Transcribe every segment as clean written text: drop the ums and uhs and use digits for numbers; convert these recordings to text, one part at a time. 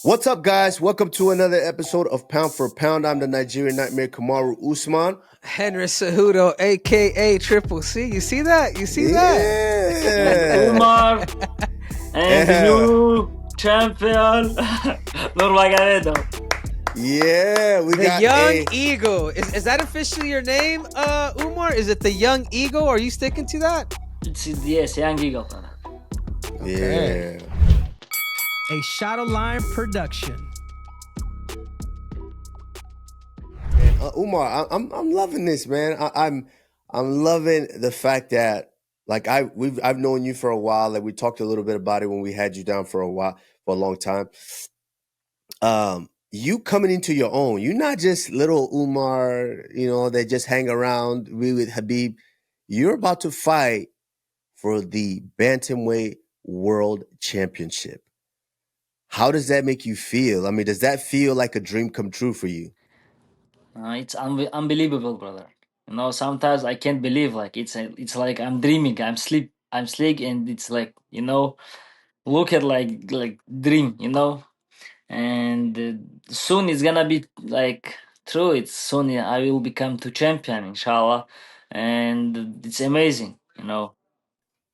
What's up, guys? Welcome to another episode of Pound for Pound. I'm the Nigerian Nightmare Kamaru Usman. Henry Cejudo, aka Triple C. You see that? You see Yeah. Umar and the Yeah. new champion Nurmagomedov. Yeah, we The got Young Eagle. Is that officially your name, Umar? Is it the Young Eagle? Are you sticking to that? Yes, young eagle. Yeah. A Shadow Line production. And, Umar, I'm loving this, man. I'm loving the fact that I've known you for a while. Like we talked a little bit about it when we had you down for a long time. You coming into your own. You're not just little Umar, that just hang around with Habib. You're about to fight for the Bantamweight World Championship. How does that make you feel? I mean, does that feel like a dream come true for you? It's unbelievable, brother. Sometimes I can't believe. It's like I'm dreaming. I'm sleep, and it's like look at like dream. And soon it's gonna be like true. It's soon I will become to champion, inshallah, and it's amazing.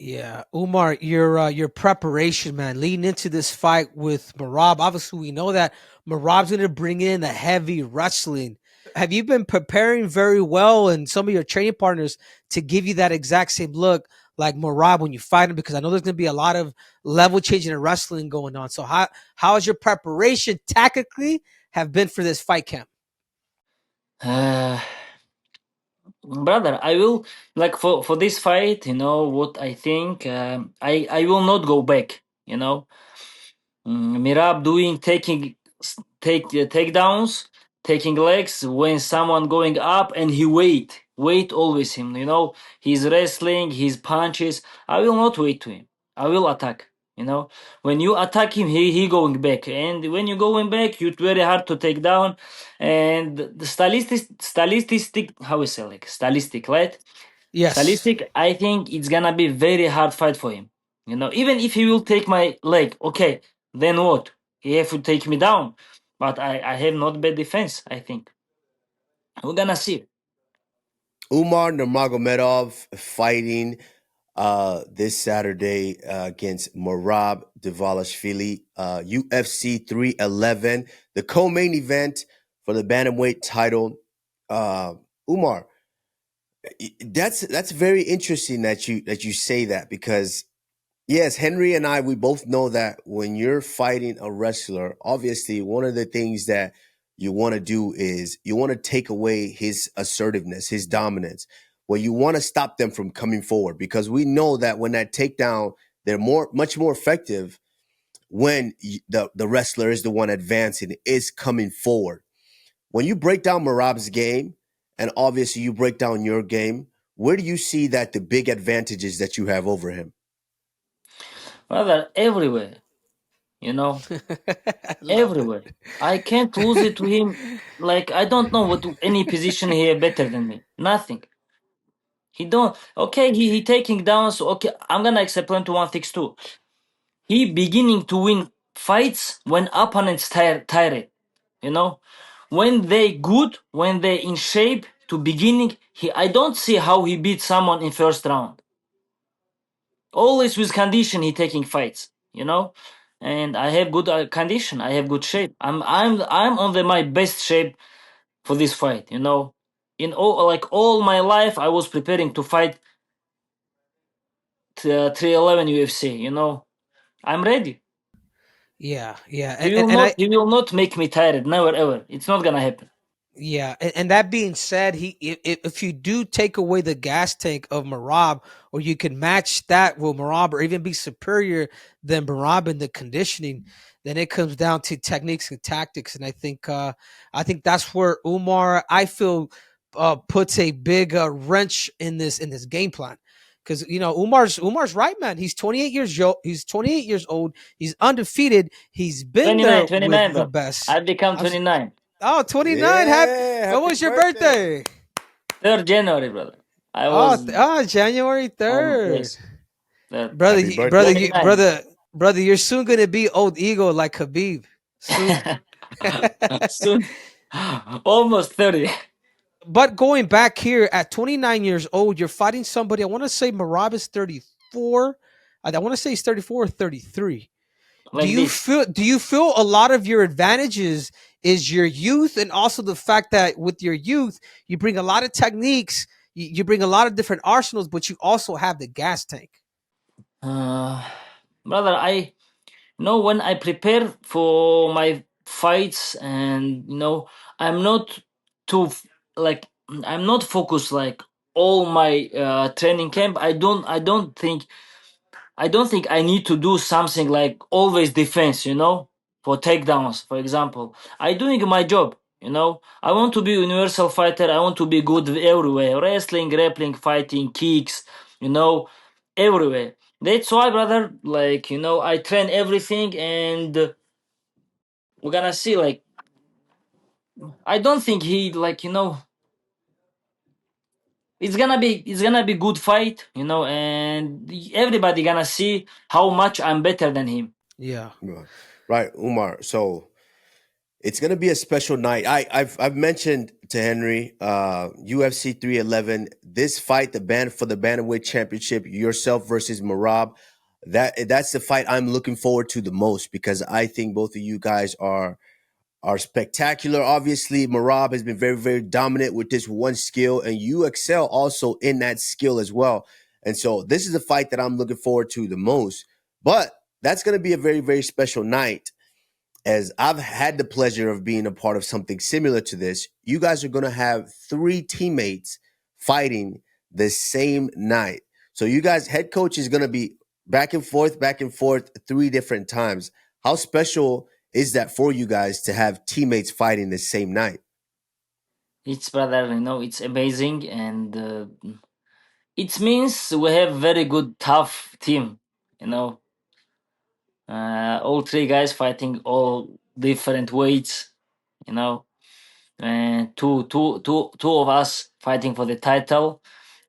Yeah, Umar, your preparation, man, leading into this fight with Merab. Obviously, we know that Merab's going to bring in the heavy wrestling. Have you been preparing very well, and some of your training partners to give you that exact same look like Merab when you fight him? Because I know there's going to be a lot of level changing and wrestling going on. So how has your preparation tactically have been for this fight camp? Brother, I will like for this fight. What I think. I will not go back. Merab doing takedowns, taking legs when someone going up, and he wait always him. He's wrestling, his punches. I will not wait to him. I will attack. When you attack him, he going back, and when you going back, it's very hard to take down. And the stylistic, how is it like stylistic, right? Yes. Stylistic, I think it's gonna be very hard fight for him. Even if he will take my leg, okay, then what? He have to take me down. But I have not bad defense, I think. We're gonna see. Umar Nurmagomedov fighting this Saturday against Merab Dvalishvili, UFC 311, the co-main event for the bantamweight title. Umar, that's very interesting that you say that, because yes, Henry and we both know that when you're fighting a wrestler, obviously one of the things that you want to do is you want to take away his assertiveness, his dominance. Well, you want to stop them from coming forward, because we know that when that takedown, they're much more effective when the wrestler is the one advancing, is coming forward. When you break down Merab's game, and obviously you break down your game, where do you see that the big advantages that you have over him? Brother, everywhere. Everywhere. I can't lose it to him. Like I don't know what any position here better than me. Nothing. He don't. Okay, he taking down. So okay, I'm gonna explain to one thing too. He beginning to win fights when opponents tired. When they good, when they in shape to beginning. I don't see how he beat someone in first round. Always with condition he taking fights. And I have good condition. I have good shape. I'm on my best shape for this fight. In all my life, I was preparing to fight 311 UFC. I'm ready. Yeah. He will not make me tired. Never ever. It's not gonna happen. Yeah, and that being said, if you do take away the gas tank of Merab, or you can match that with Merab, or even be superior than Merab in the conditioning, then it comes down to techniques and tactics. And I think that's where Umar, I feel, puts a big wrench in this game plan. Because Umar's right, man. He's 28 years old. He's 28 years old. He's undefeated. He's been 29, there 29, with the bro. best. I become 29. Oh, 29. Yeah, When was your birthday? 3rd January, brother. I was January 3rd. yes. 3rd. Brother, Happy birthday. brother, you're soon gonna be old eagle like Khabib. soon. Soon. Almost 30. But going back here at 29 years old, you're fighting somebody. I want to say Merab is 34. I want to say he's 34 or 33. Like this. Do you feel a lot of your advantages is your youth, and also the fact that with your youth you bring a lot of techniques, you bring a lot of different arsenals, but you also have the gas tank. Uh, Brother, I know when I prepare for my fights, and I'm not too like I'm not focused like all my training camp. I don't think I need to do something like always defense, for takedowns, for example. I doing my job, I want to be universal fighter. I want to be good everywhere. Wrestling, grappling, fighting, kicks, everywhere. That's why, brother, like, I train everything, and we're gonna see, like, I don't think he, like, it's gonna be good fight, and everybody gonna see how much I'm better than him. Yeah. Right, Umar. So it's gonna be a special night. I've mentioned to Henry, UFC 311. This fight, the bantamweight championship, yourself versus Merab. That's the fight I'm looking forward to the most, because I think both of you guys are spectacular. Obviously, Merab has been very, very dominant with this one skill, and you excel also in that skill as well. And so this is a fight that I'm looking forward to the most. But that's going to be a very, very special night, as I've had the pleasure of being a part of something similar to this. You guys are going to have 3 teammates fighting the same night. So you guys, head coach is going to be back and forth 3 different times. How special is that for you guys to have teammates fighting the same night? It's, brother, it's amazing, and it means we have very good, tough team. You know, all 3 guys fighting all different weights. You know, and two of us fighting for the title,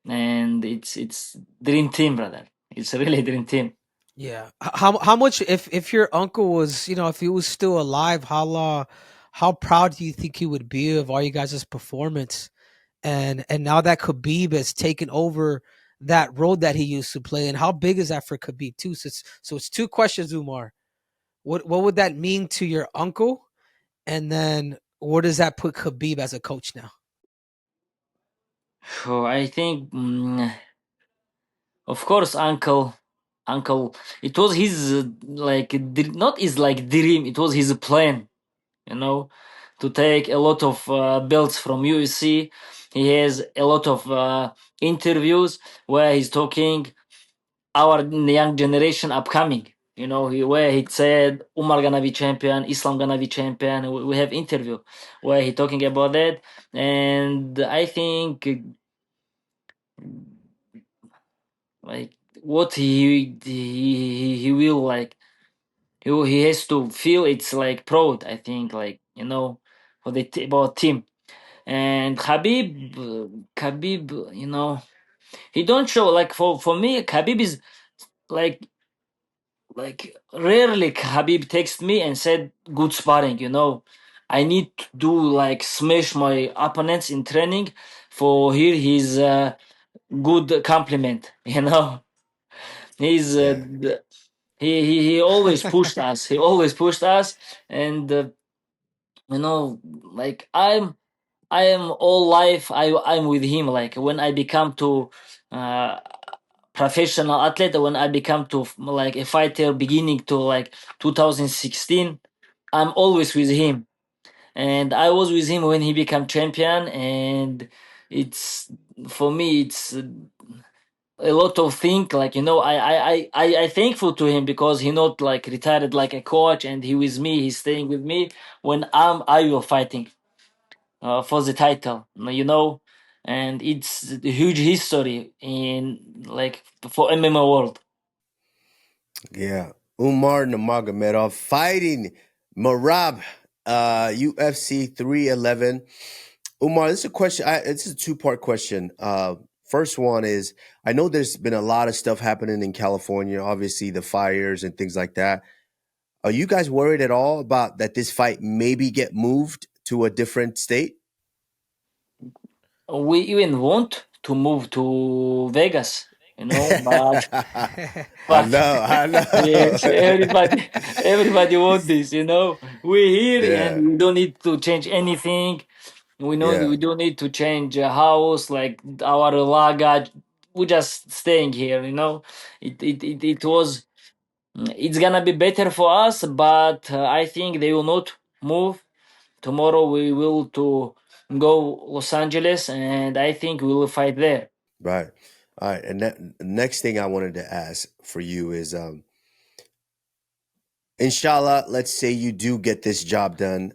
and it's dream team, brother. It's a really dream team. Yeah. How much, if your uncle was, if he was still alive, how proud do you think he would be of all you guys' performance? And now that Khabib has taken over that role that he used to play, and how big is that for Khabib too? So it's 2 questions, Umar. What would that mean to your uncle? And then where does that put Khabib as a coach now? So I think, of course, uncle. It was his like not his like dream. It was his plan. You know, to take a lot of belts from UFC. He has a lot of interviews where he's talking our young generation upcoming. Where he said Umar gonna be champion, Islam gonna be champion. We have interview where he talking about that, and I think like what he will like he has to feel it's like proud. I think, like, for the about team. And Khabib, he don't show, like, for me, Khabib is like rarely Khabib texted me and said good sparring. I need to do like smash my opponents in training for hear his good compliment. He's Yeah. he always pushed us. He always pushed us, and like I am all life. I'm with him. Like when I become to uh, professional athlete, when I become to like a fighter, beginning to like 2016, I'm always with him. And I was with him when he became champion, and it's for me it's a lot of things, like, I thankful to him because he not like retired like a coach, and he with me, he's staying with me when I will fighting for the title, and it's a huge history in like for MMA world. Yeah. Umar Nurmagomedov fighting Merab, UFC 311. Umar, this is a question. This is a 2-part question. First one is, I know there's been a lot of stuff happening in California, obviously the fires and things like that. Are you guys worried at all about that this fight maybe get moved to a different state? We even want to move to Vegas, but I but know, I yes, know. everybody want this. We're here Yeah, and we don't need to change anything. We know yeah, we don't need to change a house like our luggage. We're just staying here. It was. It's gonna be better for us, but I think they will not move. Tomorrow we will to go Los Angeles, and I think we will fight there. right. All right. And that next thing I wanted to ask for you is, inshallah, let's say you do get this job done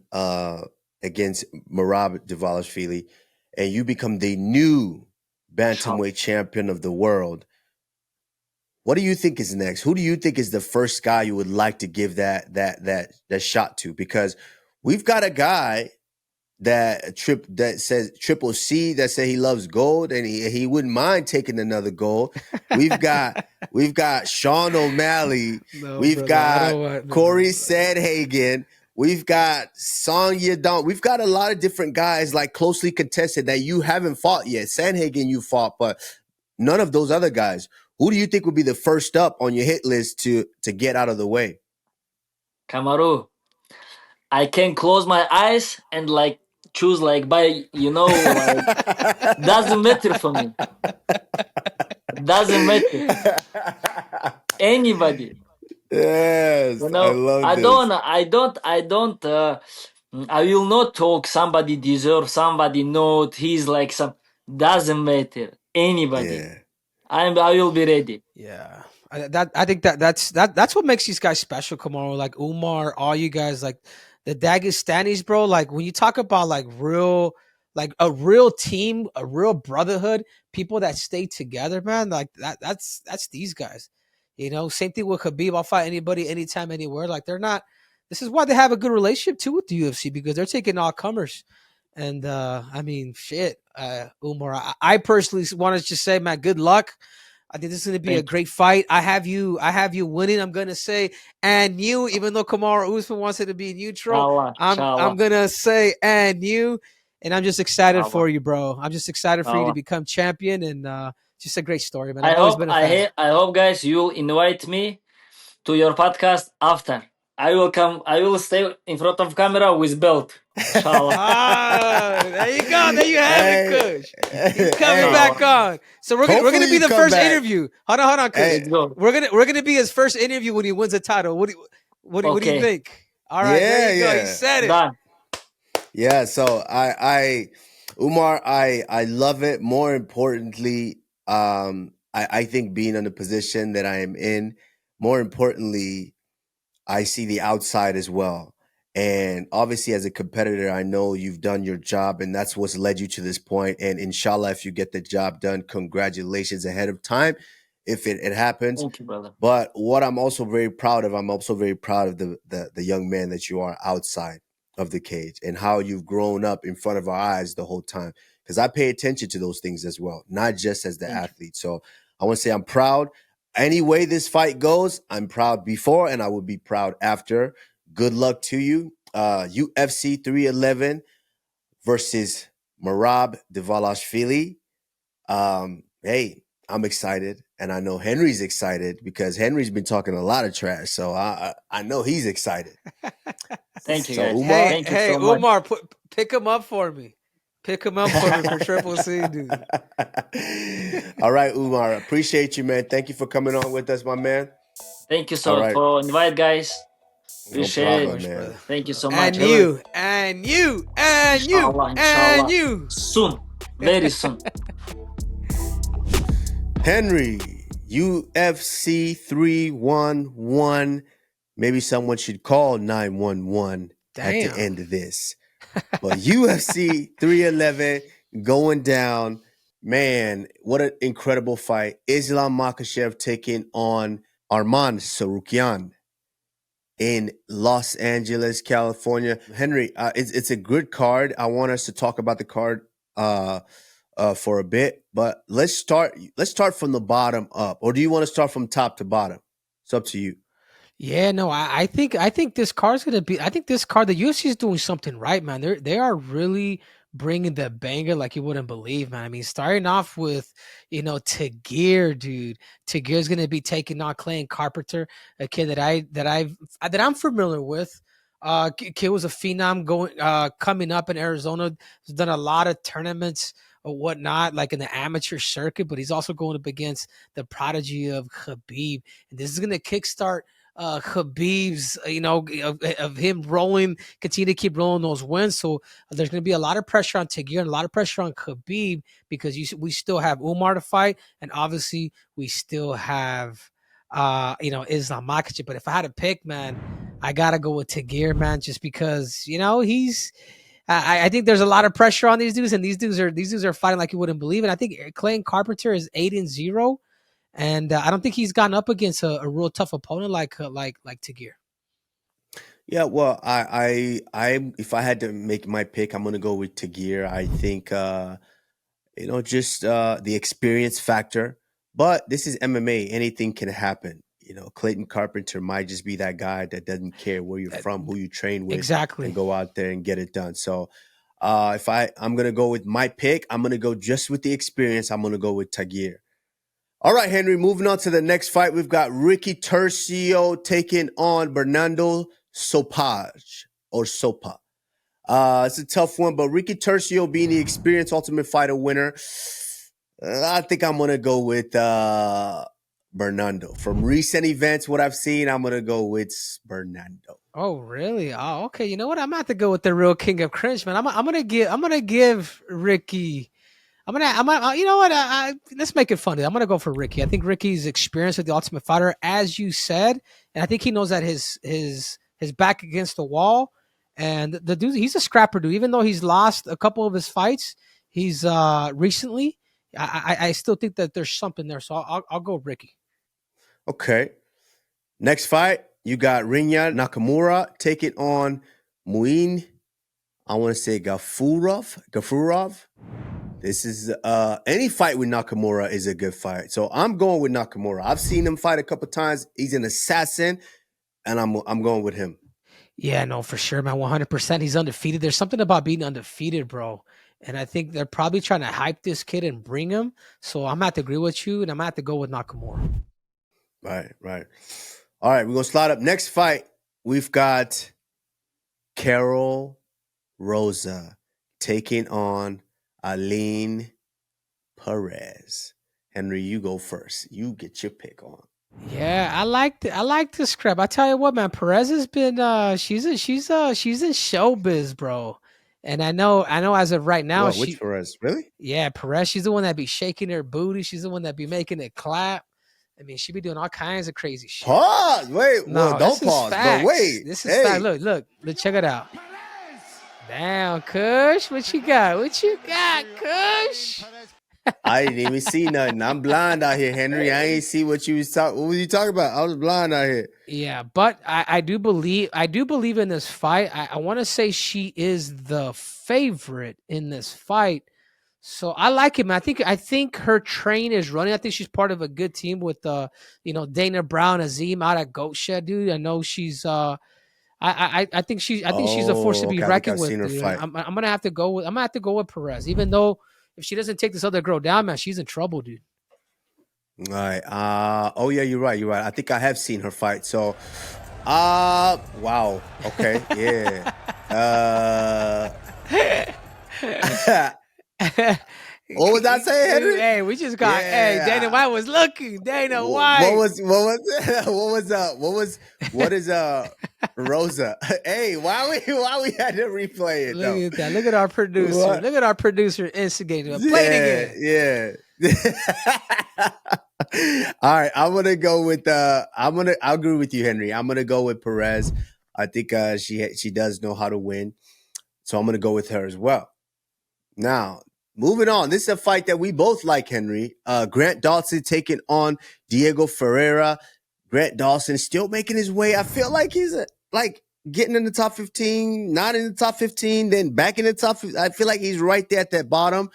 against Merab Dvalishvili, and you become the new Inshallah. bantamweight champion of the world. What do you think is next? Who do you think is the first guy you would like to give that shot to? Because we've got a guy that says Triple C that said he loves gold and he wouldn't mind taking another gold. We've got Sean O'Malley. No, We've brother, I got don't want Corey Sandhagen. We've got Song Yadong. We've got a lot of different guys like closely contested that you haven't fought yet. Sandhagen you fought, but none of those other guys. Who do you think would be the first up on your hit list to get out of the way? Kamaru, I can close my eyes and choose doesn't matter for me. Doesn't matter. Anybody. Yes, I love I this. don't I will not talk somebody deserve, somebody not. He's like some doesn't matter. Anybody. Yeah. I will be ready. Yeah, I think that's what makes these guys special, Kamaru. Like Umar, all you guys, like the Dagestanis, bro. Like when you talk about like a real team, a real brotherhood, people that stay together, man. Like that's these guys. Same thing with Khabib. I'll fight anybody, anytime, anywhere. Like they're not. This is why they have a good relationship too with the UFC, because they're taking all comers. And I mean, shit, Umar. I personally want to just say, man, good luck. I think this is going to be a Thank great fight. I have you winning. I'm going to say, and you, even though Kamaru Usman wants it to be neutral, Inshallah. I'm Inshallah. going to say, and you, and I'm just excited Inshallah. for you, bro. I'm just excited for you to Inshallah. become champion, and just a great story, man. I I've always hope been a fan. I hope guys you'll invite me to your podcast after. I will stay in front of camera with belt. Inshallah. There you go. There you have it, Kush. He's coming back on. So we're Hopefully gonna be you the come first back. interview. Hold on, Kush. Hey. Let's go. We're gonna be his first interview when he wins a title. What do you Okay. think? All right, there you go. Yeah. He said it. Done. Yeah, so Umar, I love it. More importantly, I think being in the position that I am in, more importantly, I see the outside as well. And obviously, as a competitor, I know you've done your job, and that's what's led you to this point. And inshallah, if you get the job done, congratulations ahead of time if it happens. Thank you, brother. But what I'm also very proud of, I'm also very proud of the young man that you are outside of the cage and how you've grown up in front of our eyes the whole time. Because I pay attention to those things as well, not just as the athlete. So I want to say I'm proud. Any way this fight goes, I'm proud before and I will be proud after. Good luck to you. UFC 311 versus Merab Dvalishvili. Hey, I'm excited, and I know Henry's excited because Henry's been talking a lot of trash. So I know he's excited. Thank you, So, guys. Umar? Thank you so much. Umar, pick him up for me. Pick him up for me for Triple C, dude. All right, Umar. Appreciate you, man. Thank you for coming on with us, my man. Thank you so All right. for invite, guys. No Appreciate problem, it. man. Thank you so much. And you, and you, and you, Inshallah, and inshallah. you. Soon. Very soon. Henry, UFC 311. Maybe someone should call 911 at the Damn. end of this. But UFC 311 going down. Man, what an incredible fight. Islam Makhachev taking on Arman Sarukian in Los Angeles, California. Henry, it's a good card. I want us to talk about the card for a bit, but let's start from the bottom up. Or do you want to start from top to bottom? It's up to you. Yeah, no, I think this card's gonna be. I think this card, the UFC is doing something right, man. They are really bringing the banger like you wouldn't believe, man. I mean, starting off with Tagir, dude. Tagir's gonna be taking on Clayton Carpenter, a kid that I'm familiar with. Kid was a phenom going coming up in Arizona. He's done a lot of tournaments or whatnot, like in the amateur circuit, but he's also going up against the prodigy of Khabib, and this is gonna kickstart Khabib's, of him rolling, continue to keep rolling those wins. So there's going to be a lot of pressure on Tagir and a lot of pressure on Khabib because we still have Umar to fight, and obviously we still have, Islam Makhachev. But if I had to pick, man, I gotta go with Tagir, man, just because he's. I think there's a lot of pressure on these dudes, and these dudes are fighting like you wouldn't believe. And I think Clayton Carpenter is 8-0. And I don't think he's gotten up against a real tough opponent like Tagir. Yeah, well, I if I had to make my pick, I'm gonna go with Tagir. I think just the experience factor. But this is MMA; anything can happen. Clayton Carpenter might just be that guy that doesn't care where you're from, who you train with, Exactly. and go out there and get it done. So, if I'm gonna go with my pick, I'm gonna go just with the experience. I'm gonna go with Tagir. All right, Henry, moving on to the next fight. We've got Ricky Turcio taking on Benardo Sopaj or Sopa. It's a tough one, but Ricky Turcio being the experienced Ultimate Fighter winner, I think I'm going to go with Bernardo. From recent events, what I've seen, I'm going to go with Bernardo. Oh, really? Oh, okay. You know what? I'm going to have to go with the real king of cringe, man. I'm going to give Ricky... you know what? Let's make it funny. I'm gonna go for Ricky. I think Ricky's experience with the Ultimate Fighter, as you said, and I think he knows that his back against the wall. And the dude, he's a scrapper, dude. Even though he's lost a couple of his fights, he's recently. I still think that there's something there. So I'll go Ricky. Okay. Next fight, you got Rinya Nakamura taking on Muin. I want to say Gafurov. This is any fight with Nakamura is a good fight. So I'm going with Nakamura. I've seen him fight a couple times. He's an assassin, and I'm going with him. Yeah, no, for sure, man. 100%. He's undefeated. There's something about being undefeated, bro. And I think they're probably trying to hype this kid and bring him. So I'm going to have to agree with you, and I'm going to have to go with Nakamura. Right. All right, we're going to slide up. Next fight, we've got Carol Rosa taking on Ailin Perez. Henry, you go first. You get your pick on. Yeah, I like this scrap. I tell you what, man, Perez has been she's in showbiz, bro. And I know as of right now, which Perez? Really? Yeah, Perez, she's the one that be shaking her booty. She's the one that be making it clap. I mean, she be doing all kinds of crazy shit. Pause. Wait, no, well, don't pause. But wait. This is fact. Look, check it out. Damn, Kush, what you got, Kush? I didn't even see nothing. I'm blind out here, Henry. I ain't see what you was talking. What was you talking about? I was blind out here. Yeah, but I do believe in this fight. I want to say she is the favorite in this fight. So I like him. I think her train is running. I think she's part of a good team with Dana Brown, Azim out at Goat Shed, dude. I know she's I think she's a force to be reckoned with. Dude. I'm gonna have to go with Perez, even though if she doesn't take this other girl down, man, she's in trouble, dude. All right. Oh yeah, you're right. I think I have seen her fight. So, wow. Okay. Yeah. What was I saying, Henry? Hey, we just got. Yeah. Hey, Dana White was looking. Dana White. What is Rosa? Hey, why we had to replay it? Look at that. Look at our producer. What? Look at our producer instigating. Play it again. Yeah. All right, I'm gonna go with. I'll agree with you, Henry. I'm gonna go with Perez. I think she does know how to win, so I'm gonna go with her as well. Now, moving on. This is a fight that we both like, Henry. Grant Dawson taking on Diego Ferreira. Grant Dawson still making his way. I feel like he's getting in the top 15, not in the top 15, then back in the top 15. I feel like he's right there at that bottom.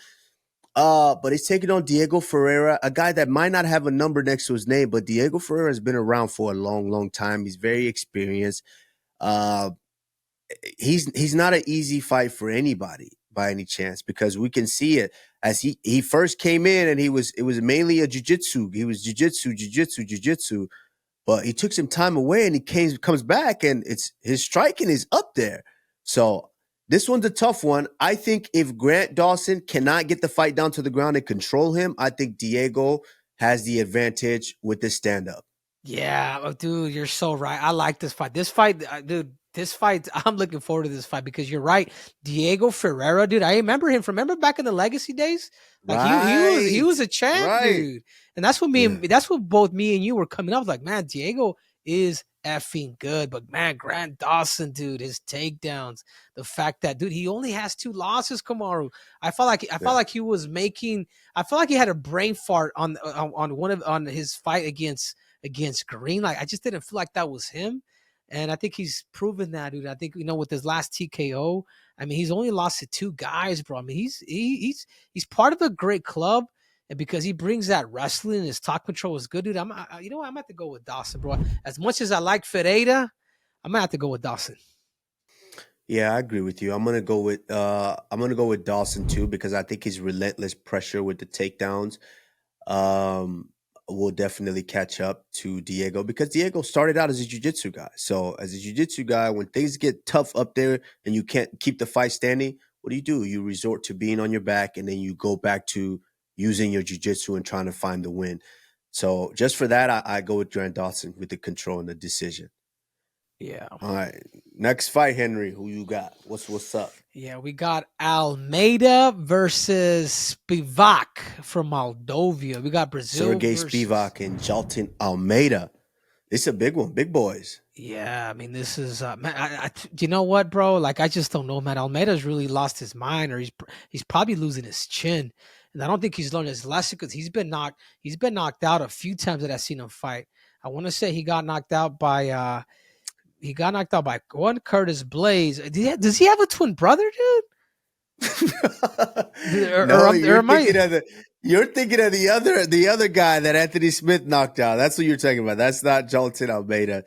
But he's taking on Diego Ferreira, a guy that might not have a number next to his name, but Diego Ferreira has been around for a long, long time. He's very experienced. Uh, he's not an easy fight for anybody by any chance, because we can see it as he first came in and it was mainly a jiu-jitsu. He was jiu-jitsu, but he took some time away and he comes back and his striking is up there. So this one's a tough one. I think if Grant Dawson cannot get the fight down to the ground and control him, I think Diego has the advantage with this stand-up. Yeah, dude, you're so right. I like this fight. This fight, I'm looking forward to this fight because you're right. Diego Ferreira, dude, I remember back in the Legacy days? Like he was a champ, dude. And that's what that's what both me and you were coming up like, man, Diego is effing good. But man, Grant Dawson, dude, his takedowns, the fact that, dude, he only has 2 losses, Kamaru. I felt like he was making, I felt like he had a brain fart on his fight against Green. Like, I just didn't feel like that was him. And I think he's proven that, dude. I think, with his last TKO, I mean, he's only lost to 2 guys, bro. I mean, he's part of a great club. And because he brings that wrestling and his talk control is good, dude, I'm going to have to go with Dawson, bro. As much as I like Ferreira, I'm going to have to go with Dawson. Yeah, I agree with you. I'm gonna go with Dawson too, because I think his relentless pressure with the takedowns will definitely catch up to Diego, because Diego started out as a jiu-jitsu guy. So as a jiu-jitsu guy, when things get tough up there and you can't keep the fight standing, what do? You resort to being on your back, and then you go back to using your jiu-jitsu and trying to find the win. So just for that, I go with Grant Dawson with the control and the decision. Yeah. All right. Next fight, Henry. Who you got? What's up? Yeah, we got Almeida versus Spivac from Moldova. We got Brazil. Serghei Spivac and Jailton Almeida. This is a big one. Big boys. Yeah, I mean, this is man. You know what, bro? Like, I just don't know, man. Almeida's really lost his mind, or he's probably losing his chin, and I don't think he's learned his lesson because he's been knocked out a few times that I've seen him fight. I want to say he got knocked out by one Curtis Blaze. Does he have a twin brother, dude? You're thinking of the other guy that Anthony Smith knocked out. That's what you're talking about. That's not Jailton Almeida.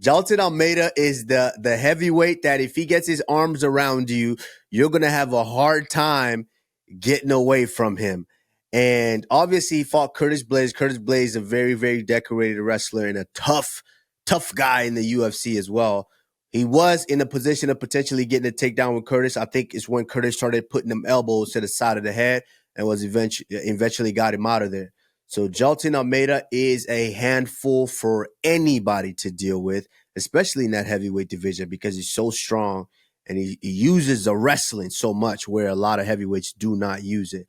Jailton Almeida is the heavyweight that if he gets his arms around you, you're gonna have a hard time getting away from him. And obviously he fought Curtis Blaze. Curtis Blaze is a very, very decorated wrestler and a tough guy in the UFC as well. He was in a position of potentially getting a takedown with Curtis. I think it's when Curtis started putting them elbows to the side of the head and was eventually got him out of there. So Jailton Almeida is a handful for anybody to deal with, especially in that heavyweight division, because he's so strong and he uses the wrestling so much where a lot of heavyweights do not use it.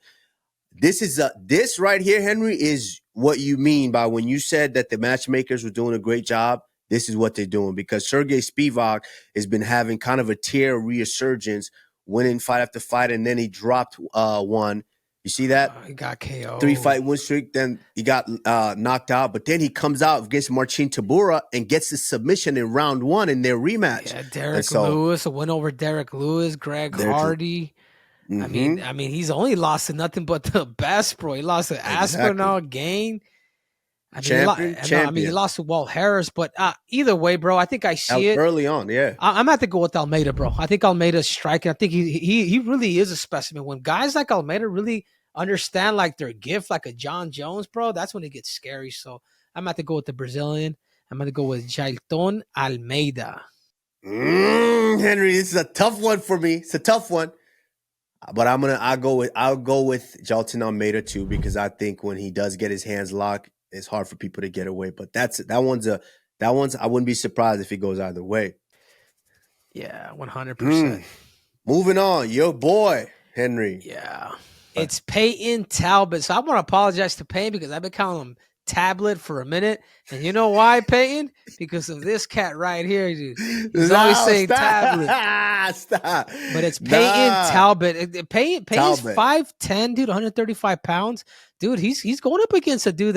This right here, Henry, is what you mean by when you said that the matchmakers were doing a great job. This is what they're doing, because Serghei Spivac has been having kind of a tear resurgence, winning fight after fight, and then he dropped one. You see that? He got KO. 3-fight win streak. Then he got knocked out, but then he comes out against Marcin Tybura and gets the submission in round 1 in their rematch. Yeah, Derek Lewis, a win over Derek Lewis, Greg Hardy. Mm-hmm. I mean, he's only lost to nothing but the best, bro. He lost to Aspinall, Gain. Champion. He lost to Walt Harris, but either way, bro, I think I see it early on. Yeah, I'm gonna have to go with Almeida, bro. I think Almeida's striking. I think he really is a specimen. When guys like Almeida really understand like their gift, like a John Jones, bro, that's when it gets scary. So I'm gonna have to go with the Brazilian. I'm gonna go with Jailton Almeida. Henry, this is a tough one for me. It's a tough one. But I'll go with Jailton Almeida too, because I think when he does get his hands locked, it's hard for people to get away. But that one's I wouldn't be surprised if it goes either way. Yeah, 100%. Moving on, your boy Henry. Yeah, it's Payton Talbott. So I want to apologize to Payton because I've been calling him Tablet for a minute, and you know why, Payton? Because of this cat right here, dude. He's always saying Tablet. Stop. But it's Payton Talbott. Payton's 5'10", dude, 135 pounds. Dude, he's going up against a dude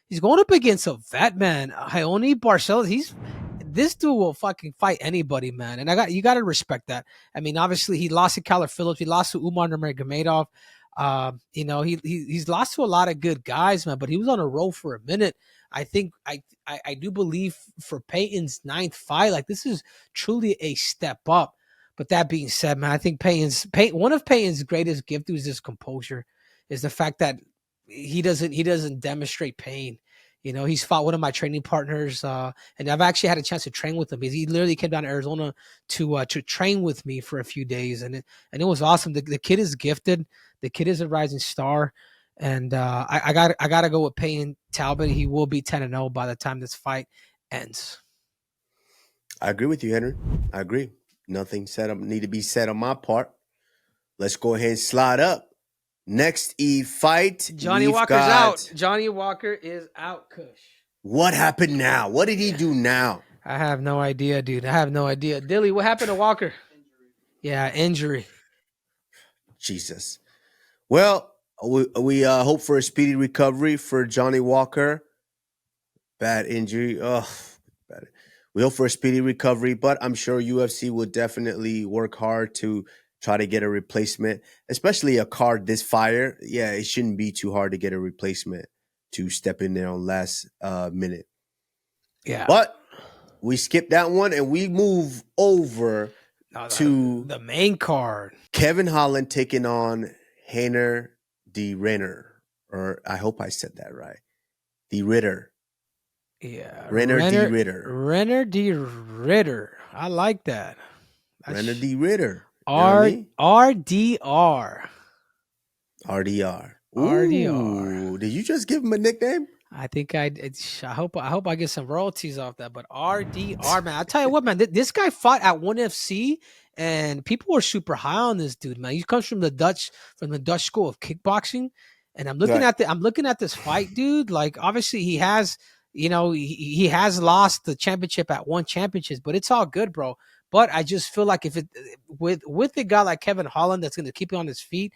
he's going up against a vet, man. Raoni, Barcelos, this dude will fucking fight anybody, man. And you got to respect that. I mean, obviously he lost to Kyler Phillips. He lost to Umar Nurmagomedov. He's lost to a lot of good guys, man, but he was on a roll for a minute. I think I do believe for Payton's 9th fight, like this is truly a step up. But that being said, man, I think one of Payton's greatest gift is his composure, is the fact that he doesn't demonstrate pain. He's fought one of my training partners, and I've actually had a chance to train with him. He literally came down to Arizona to train with me for a few days, and it was awesome. The kid is gifted. The kid is a rising star, and I got to go with Payton Talbott. He will be 10-0 by the time this fight ends. I agree with you, Henry. I agree. Nothing need to be said on my part. Let's go ahead and slide up. Next fight. Johnny Walker's out. Johnny Walker is out, Kush. What happened now? What did he do now? I have no idea, dude. I have no idea. Dilly, what happened to Walker? Yeah, injury. Jesus. Well, we hope for a speedy recovery for Johnny Walker. Bad injury. Oh, bad. We hope for a speedy recovery, but I'm sure UFC will definitely work hard to try to get a replacement, especially a card this fire. Yeah, it shouldn't be too hard to get a replacement to step in there on last minute. Yeah. But we skip that one and we move over to the main card. Kevin Holland taking on Reinier de Ritter, or I hope I said that right. De Ritter. Yeah. Reinier de Ritter. Reinier de Ritter. I like that. Reinier de Ritter. RDR. RDR. RDR. Did you just give him a nickname? I think I hope I get some royalties off that. But RDR, man, I tell you what, man, this guy fought at ONE FC, and people were super high on this dude, man. He comes from the Dutch school of kickboxing, and I'm looking at this fight, dude. Like, obviously, he has, he has lost the championship at ONE Championships, but it's all good, bro. But I just feel like if it with a guy like Kevin Holland that's going to keep you on his feet,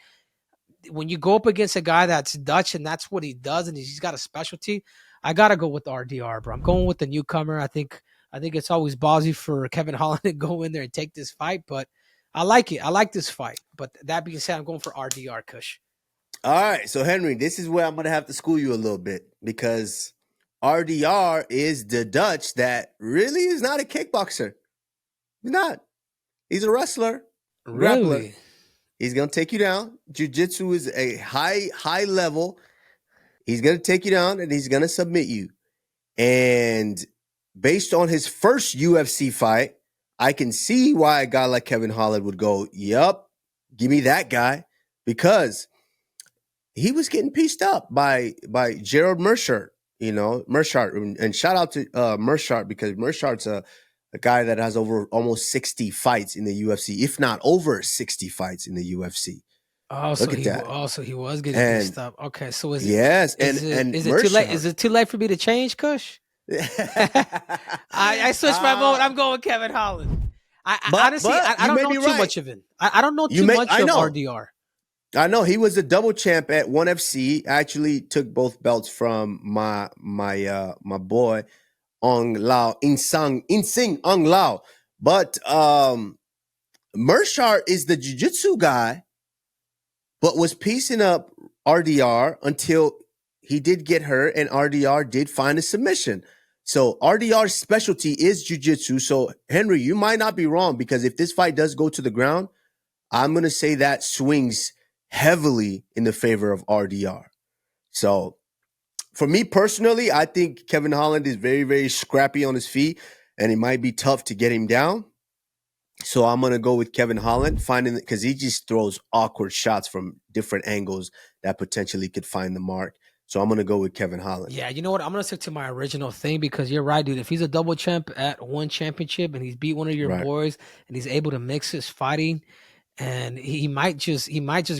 when you go up against a guy that's Dutch and that's what he does and he's got a specialty, I gotta go with RDR, bro. I'm going with the newcomer. I think it's always ballsy for Kevin Holland to go in there and take this fight, but I like it. I like this fight. But that being said, I'm going for RDR, Kush. All right, so Henry, this is where I'm gonna have to school you a little bit because RDR is the Dutch that really is not a kickboxer. He's not. He's a wrestler. Really? Grappler. He's going to take you down. Jiu-jitsu is a high level. He's going to take you down and he's going to submit you. And based on his first UFC fight, I can see why a guy like Kevin Holland would go, yup, give me that guy. Because he was getting pieced up by Gerald Meerschaert, Meerschaert. And shout out to Meerschaert because Meerschaert's a guy that has over almost 60 fights in the UFC, if not over 60 fights in the UFC. Oh, so he was getting pissed up. Okay, so is it too late? Is it too late for me to change, Kush? I switched my vote. I'm going Kevin Holland. Honestly, I don't know too much of it. I don't know too much of RDR. I know he was a double champ at ONE FC. Actually, took both belts from my boy. Ong Lao, Insing Ong Lao. But Meerschaert is the jiu-jitsu guy, but was piecing up RDR until he did get hurt and RDR did find a submission. So RDR's specialty is jiu-jitsu. So Henry, you might not be wrong because if this fight does go to the ground, I'm going to say that swings heavily in the favor of RDR. So for me personally, I think Kevin Holland is very, very scrappy on his feet, and it might be tough to get him down. So I'm going to go with Kevin Holland, because he just throws awkward shots from different angles that potentially could find the mark. So I'm going to go with Kevin Holland. Yeah, you know what? I'm going to stick to my original thing because you're right, dude. If he's a double champ at ONE Championship and he's beat one of your boys and he's able to mix his fighting, and he might just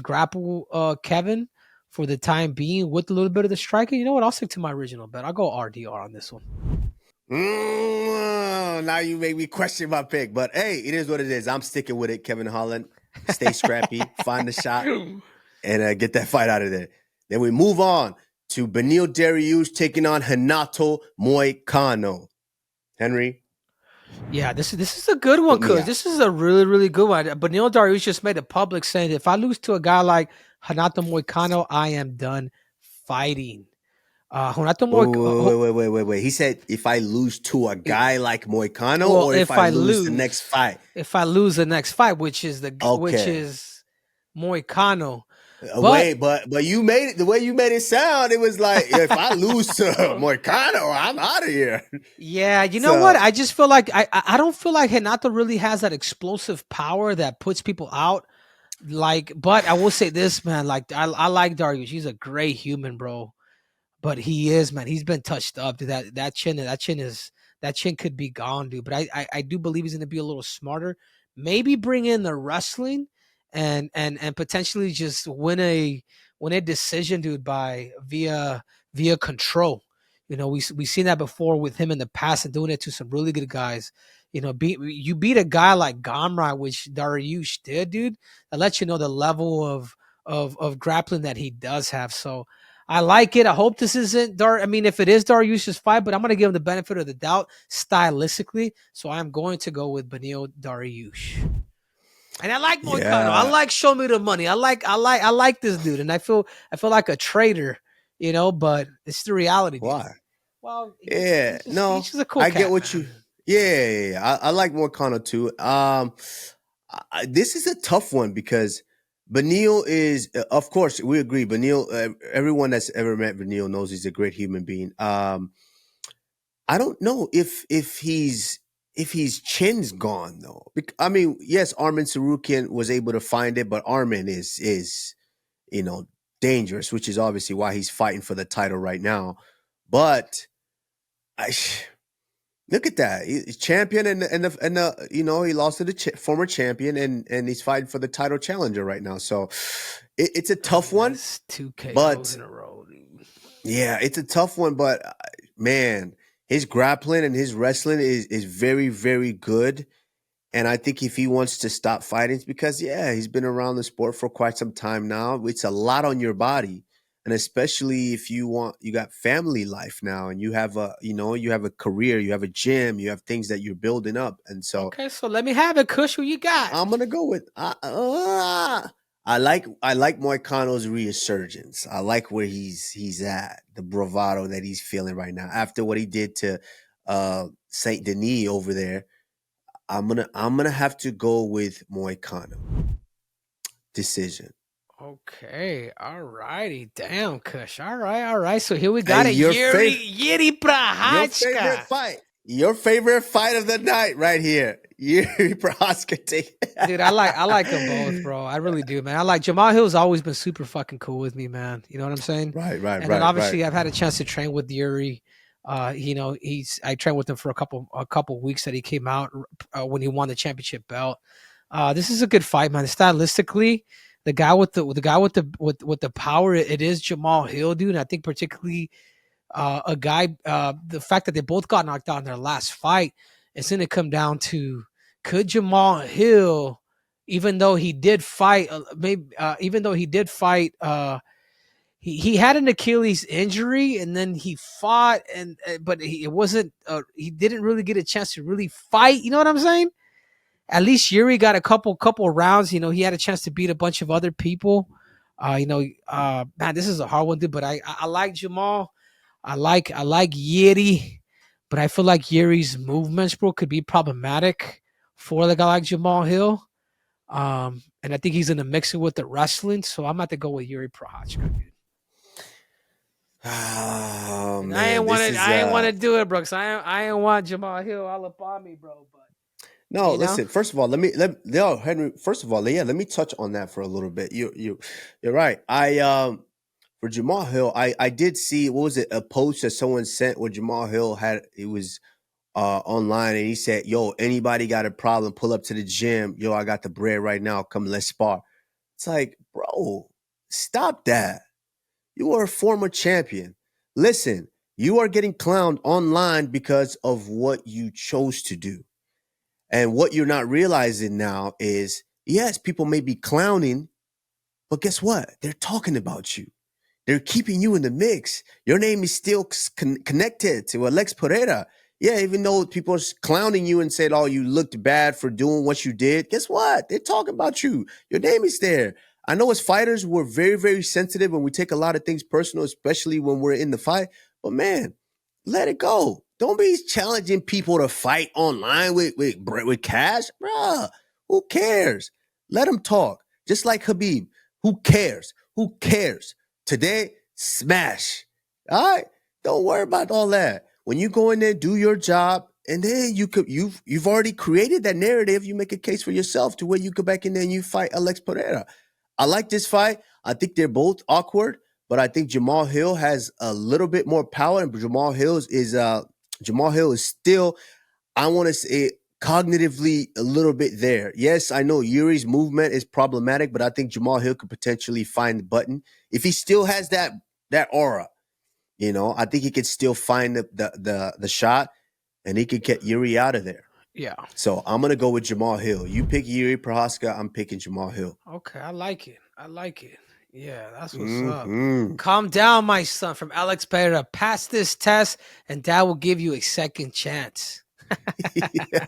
grapple Kevin for the time being with a little bit of the striking. You know what? I'll stick to my original bet. I'll go RDR on this one. Now you make me question my pick. But, hey, it is what it is. I'm sticking with it, Kevin Holland. Stay scrappy, find the shot, and get that fight out of there. Then we move on to Beneil Dariush taking on Renato Moicano. Henry? Yeah, this is a good one, Put me cuz out. this is a really, really good one. But Neil Dariush just made it public saying if I lose to a guy like Renato Moicano, I am done fighting. Renato Wait. He said if I lose to a guy like Moicano well, or if I lose the next fight. if I lose the next fight, which is Okay. Moicano. But Wait, but you made it the way you made it sound. It was like if I lose to Moicano, I'm out of here. yeah, you know what? So I just feel like I don't feel like Renato really has that explosive power that puts people out. Like, but I will say this, man. Like, I like Darius. He's a great human, bro. But he is, man. He's been touched up. Dude. That chin could be gone, dude. But I do believe he's gonna be a little smarter. Maybe bring in the wrestling and potentially just win a decision, dude, by via control. You know, we seen that before with him in the past and doing it to some really good guys. You know, you beat a guy like Gamra, which Dariush did, dude. That lets you know the level of grappling that he does have. So I like it. I hope this isn't I mean, if it is Dariush's fight, but I'm going to give him the benefit of the doubt stylistically. So I'm going to go with Beneil Dariush. And I like Moicano. I yeah. like Show Me the Money. I like this dude, and I feel like a traitor, you know. But it's the reality, dude. Why? Well, Yeah. he's No. just a cool I cat, get what man. you. Yeah. I like Moicano too. This is a tough one because Beneil is, of course, we agree. Beneil, everyone that's ever met Beneil knows he's a great human being. I don't know if his chin's gone though. I mean, yes, Armin Sarukian was able to find it, but Armin is you know dangerous, which is obviously why he's fighting for the title right now. But I. Look at that. He's champion and you know, he lost to the former champion and he's fighting for the title challenger right now. So it's a tough one. That's 2 KOs but in a row, dude. yeah, it's a tough one, but man, his grappling and his wrestling is very, very good. And I think if he wants to stop fighting, it's because he's been around the sport for quite some time now. It's a lot on your body. And especially if you got family life now and you have a career, you have a gym, you have things that you're building up. And so Okay, so let me have it, Kush. Who you got? I'm gonna go with I like Moicano's resurgence. I like where he's at, the bravado that he's feeling right now after what he did to Saint Denis over there. I'm gonna have to go with Moicano. Decision. Okay, all righty. Damn, Kush. All right. So here we Hey, got it. your Yiri Your favorite Prochazka. fight. Your favorite fight of the night right here. Yuri Prochazka. Dude, I like them both, bro. I really do, man. I like Jamal Hill's always been super fucking cool with me, man. You know what I'm saying? Right. And then obviously I've had a chance to train with Yuri. You know, I trained with him for a couple weeks that he came out when he won the championship belt. This is a good fight, man. Stylistically, the guy with the power, it is Jamal Hill, dude. And I think particularly a guy, the fact that they both got knocked out in their last fight, it's going to come down to could Jamal Hill, even though he did fight, he had an Achilles injury and then he fought but it wasn't he didn't really get a chance to really fight. You know what I'm saying? At least Yuri got a couple rounds. You know, he had a chance to beat a bunch of other people. Man, this is a hard one, dude. But I like Jamal. I like Yuri, but I feel like Yuri's movements, bro, could be problematic for a guy like Jamal Hill. And I think he's gonna mix it with the wrestling. So I'm about to go with Yuri Prochazka, dude. Oh man, I ain't want to do it, bro. Cause I ain't want Jamal Hill all up on me, bro. But no, listen. First of all, Henry. First of all, let me touch on that for a little bit. You're right. For Jamal Hill, I did see what was it, a post that someone sent where Jamal Hill it was online and he said, "Yo, anybody got a problem? Pull up to the gym. Yo, I got the bread right now. Come, let's spar." It's like, bro, stop that. You are a former champion. Listen, you are getting clowned online because of what you chose to do. And what you're not realizing now is, yes, people may be clowning, but guess what? They're talking about you. They're keeping you in the mix. Your name is still connected to Alex Pereira. Yeah, even though people are clowning you and said, "Oh, you looked bad for doing what you did." Guess what? They're talking about you. Your name is there. I know as fighters, we're very, very sensitive and we take a lot of things personal, especially when we're in the fight. But man, let it go. Don't be challenging people to fight online with cash, bruh. Who cares? Let them talk. Just like Khabib. Who cares? Who cares? Today, smash. All right. Don't worry about all that. When you go in there, do your job, and then you've already created that narrative. You make a case for yourself to where you go back in there and you fight Alex Pereira. I like this fight. I think they're both awkward, but I think Jamal Hill has a little bit more power, and Jamal Hill is still, I want to say, cognitively a little bit there. Yes, I know Yuri's movement is problematic, but I think Jamal Hill could potentially find the button if he still has that aura. You know, I think he could still find the shot, and he could get Yuri out of there. Yeah. So I'm gonna go with Jamal Hill. You pick Yuri Prochazka. I'm picking Jamal Hill. Okay, I like it. Yeah, that's what's Mhm. up. Calm down, my son. From Alex Pereira. Pass this test, and Dad will give you a second chance. Dude, fucking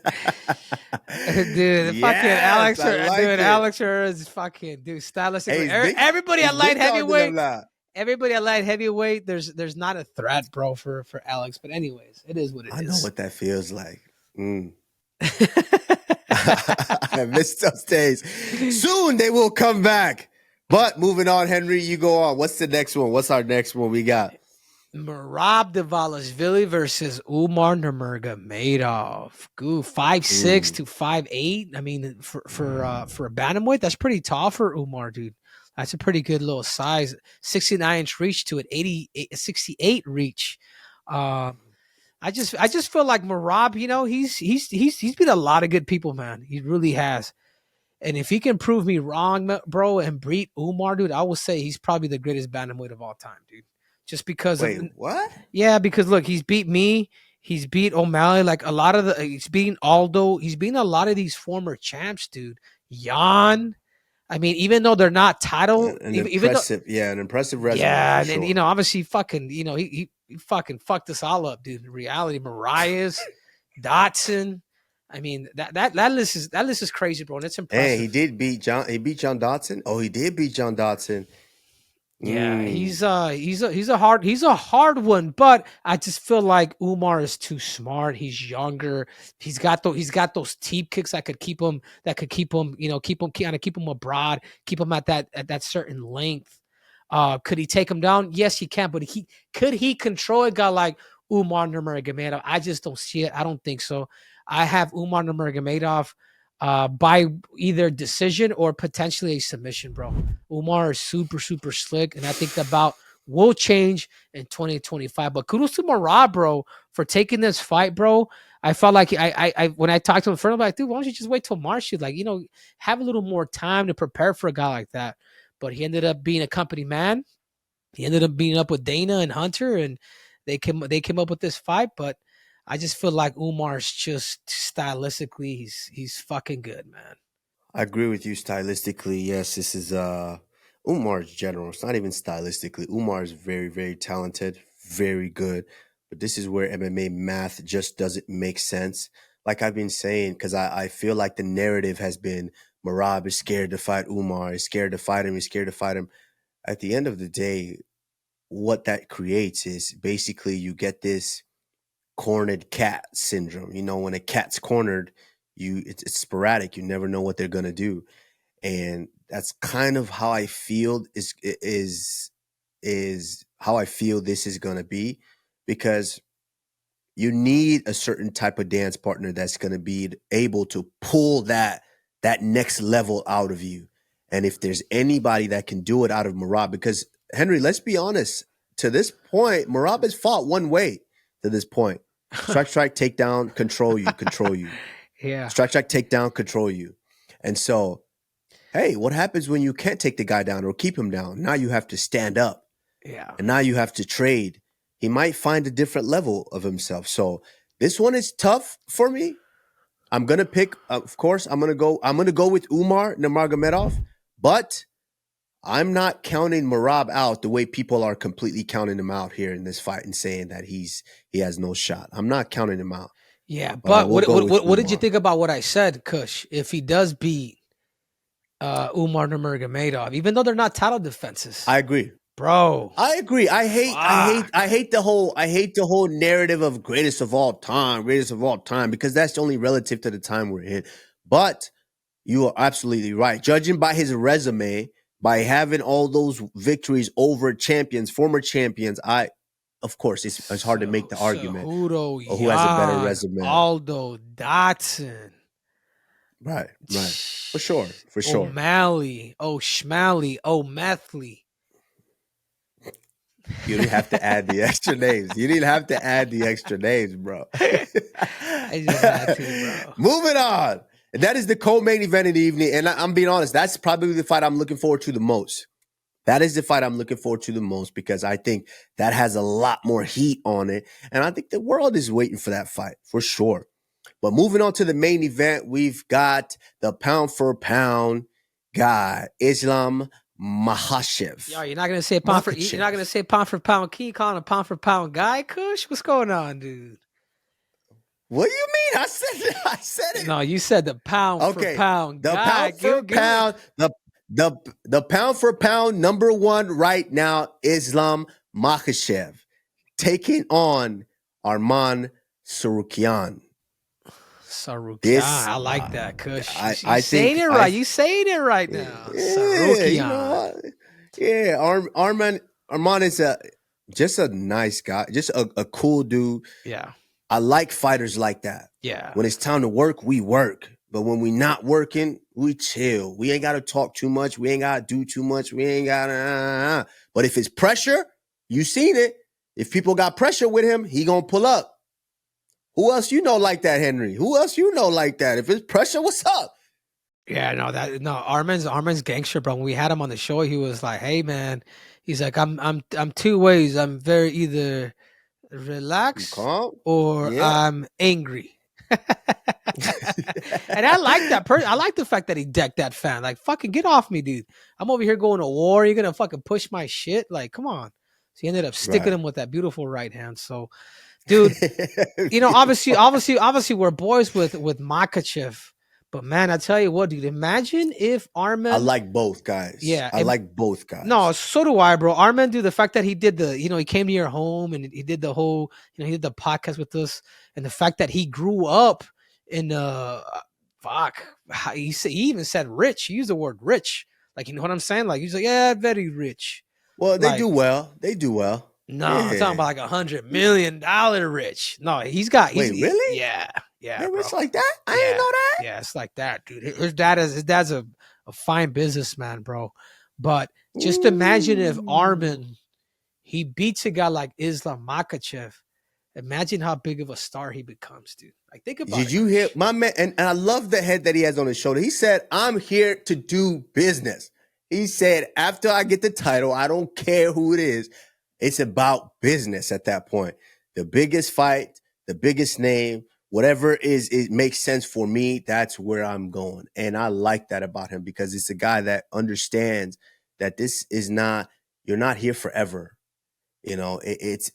Yes, Alex, I like it. Alex is fucking stylistically. Hey, he's big- everybody at he's light big dogging heavyweight. them now. Everybody at light heavyweight. There's not a threat, bro, for Alex. But anyways, it is what it is. I know what that feels like. I miss those days. Soon they will come back. But moving on, Henry, you go on. What's the next one? What's our next one we got? Merab Dvalishvili versus Umar Nurmagomedov. 5'6" to 5'8". I mean, for a bantamweight, that's pretty tall for Umar, dude. That's a pretty good little size. 69-inch reach to an 68 reach. I just feel like Merab, you know, he's beat a lot of good people, man. He really has. And if he can prove me wrong, bro, and beat Umar, dude, I will say he's probably the greatest bantamweight of all time, dude. Just because what? Yeah, because look, he's beat me, he's beat O'Malley, like a lot of he's beaten Aldo, he's beaten a lot of these former champs, dude. Jan. I mean, even though they're not title, an impressive resume. Yeah, and sure. you know, obviously, fucking, you know, he fucking fucked us all up, dude. In reality, Marias, Dawson. I mean, that list is crazy, bro, and it's impressive. Hey, he did beat John. He beat John Dodson. Oh, he did beat John Dodson. Yeah, he's a hard one, but I just feel like Umar is too smart. He's younger. He's got those teep kicks that could keep him, you know, keep him abroad, keep him at that certain length. Could he take him down? Yes, he can, but could he control a guy like Umar Nurmagomedov? I just don't see it. I don't think so. I have Umar Nurmagomedov by either decision or potentially a submission, bro. Umar is super, super slick, and I think the bout will change in 2025. But kudos to Merab, bro, for taking this fight, bro. I felt like I when I talked to him first, I'm like, dude, why don't you just wait till March? Like, you know, have a little more time to prepare for a guy like that. But he ended up being a company man. He ended up being up with Dana and Hunter, and they came up with this fight. But I just feel like Umar's just stylistically, he's fucking good, man. I agree with you stylistically. Yes, this is Umar's general. It's not even stylistically. Umar is very, very talented, very good. But this is where MMA math just doesn't make sense. Like I've been saying, because I feel like the narrative has been Merab is scared to fight Umar, is scared to fight him, he's scared to fight him. At the end of the day, what that creates is basically you get this cornered cat syndrome. You know, when a cat's cornered, it's sporadic. You never know what they're gonna do, and that's kind of how I feel is how I feel this is gonna be, because you need a certain type of dance partner that's gonna be able to pull that next level out of you. And if there's anybody that can do it out of Merab, because Henry, let's be honest, to this point, Merab has fought one way to this point. Strike, take down, control you. Yeah. Strike, take down, control you. And so, hey, what happens when you can't take the guy down or keep him down? Now you have to stand up. Yeah. And now you have to trade. He might find a different level of himself. So this one is tough for me. I'm gonna pick, of course, I'm gonna go with Umar Nurmagomedov, but I'm not counting Merab out the way people are completely counting him out here in this fight and saying that he has no shot. I'm not counting him out. Yeah, But but we'll go with what did you Umar. think about what I said, Kush? If he does beat Umar Nurmagomedov, even though they're not title defenses, I agree. bro. I agree. I hate the whole narrative of greatest of all time, because that's only relative to the time we're in. But you are absolutely right. Judging by his resume, by having all those victories over champions, former champions, of course, it's hard to make the argument Cejudo, who has a better Yan, resume. Aldo, Dawson. Right. For sure. O'Malley, O'Schmalley, O'Methley. You didn't have to add the extra names. Bro. I just had to, bro. Moving on. That is the co-main event of the evening. And I'm being honest, that's probably the fight I'm looking forward to the most. Because I think that has a lot more heat on it. And I think the world is waiting for that fight, for sure. But moving on to the main event, we've got the pound-for-pound guy, Islam Makhachev. Yo, you're not gonna say pound for pound. Can you call him a pound for pound guy, Kush? What's going on, dude? What do you mean? I said it. No, you said the pound for pound guy. The pound for pound number one right now, Islam Makhachev, taking on Arman Tsarukyan. I like that, Kush. You saying it right now. Arman is just a nice guy, just a cool dude. Yeah. I like fighters like that. Yeah. When it's time to work, we work. But when we not working, we chill. We ain't got to talk too much. We ain't got to do too much. We ain't got to. But if it's pressure, you seen it. If people got pressure with him, he going to pull up. Who else you know like that, Henry? Who else you know like that? If it's pressure, what's up? Yeah, Arman's gangster, bro. When we had him on the show, he was like, "Hey, man," he's like, "I'm two ways. I'm very either relaxed or I'm angry." And I like that person. I like the fact that he decked that fan. Like, fucking get off me, dude. I'm over here going to war. You're gonna fucking push my shit. Like, come on. So he ended up sticking him with that beautiful right hand. So, dude, obviously we're boys with Makhachev. But man, I tell you what, dude, imagine if Arman. I like both guys. Yeah. I like both guys. No, so do I, bro. Arman, dude, the fact that he did he came to your home and he did the whole, he did the podcast with us. And the fact that he grew up in, he even said rich. He used the word rich. Like, you know what I'm saying? Like, he's like, yeah, very rich. Well, they do well. No, I'm talking about like $100 million rich. No, he's got. Really? Yeah. They're bro. rich like that? I didn't know that. Yeah, it's like that, dude. His dad's a fine businessman, bro. But just imagine if Arman, he beats a guy like Islam Makhachev. Imagine how big of a star he becomes, dude. Like, think about it. Did you hear my man? And I love the head that he has on his shoulder. He said, "I'm here to do business." He said, "After I get the title, I don't care who it is. It's about business at that point. The biggest fight, the biggest name, whatever it makes sense for me, that's where I'm going." And I like that about him because it's a guy that understands that this is not, you're not here forever. You know, it's